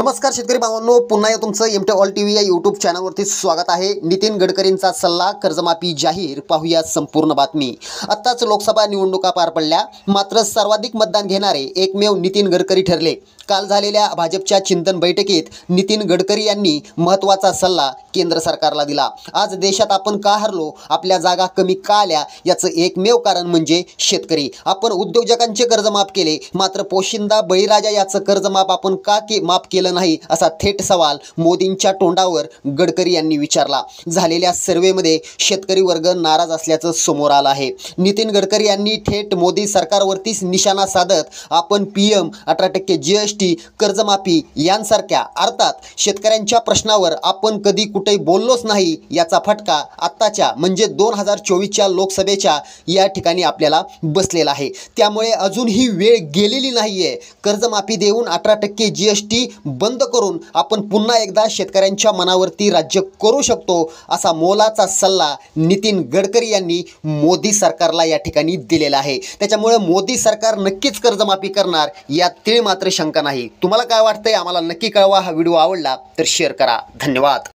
नमस्कार शेतकरी बांधवांनो, पुन्हा तुमचं एमटे ऑल टीव्ही या यूट्यूब चॅनलवरती स्वागत आहे। नितीन गडकरींचा सल्ला, कर्जमाफी जाहीर, पाहूया संपूर्ण बातमी। आत्ताच लोकसभा निवडणुका पार पडल्या, मात्र सर्वाधिक मतदान घेणारे एकमेव नितीन गडकरी ठरले। काल झालेल्या भाजपच्या चिंतन बैठकीत नितीन गडकरी यांनी महत्त्वाचा सल्ला केंद्र सरकारला दिला। आज देशात आपण का हरलो, आपल्या जागा कमी का आल्या, याचं एकमेव कारण म्हणजे शेतकरी। आपण उद्योजकांचे कर्ज माफ केले, मात्र पोशिंदा बळीराजा याचं कर्ज माफ आपण का माफ केलं नाही, असा थेट सवाल मोदींच्या तोंडावर गडकरी यांनी विचारला। झालेल्या सर्वेमध्ये शेतकरी वर्ग नाराज असल्याचं समोर आलं आहे। नितीन गडकरी यांनी थेट मोदी सरकारवरतीच निशाणा साधत आपण PM 18% GST, कर्जमाफी यांसारख्या अर्थात शेतकऱ्यांच्या प्रश्नावर आपण कधी कुठे बोललोच नाही याचा फटका आत्ताच्या म्हणजे 2024च्या लोकसभेच्या या ठिकाणी आपल्याला बसलेला आहे। त्यामुळे अजून ही वेळ गेलेली नाहीये। कर्जमाफी देऊन 18% GST बंद करून आपण पुन्हा एकदा शेतकऱ्यांच्या मनावरती राज्य करू शकतो, असा मोलाचा सल्ला नितीन गडकरी यांनी मोदी सरकारला या ठिकाणी दिलेला आहे। त्याच्यामुळे मोदी सरकार नक्कीच कर्जमाफी करणार यात तीळ मात्र शंका नाही। तुम्हाला काय वाटतंय आम्हाला नक्की कळवा। हा व्हिडिओ आवडला तर शेअर करा। धन्यवाद।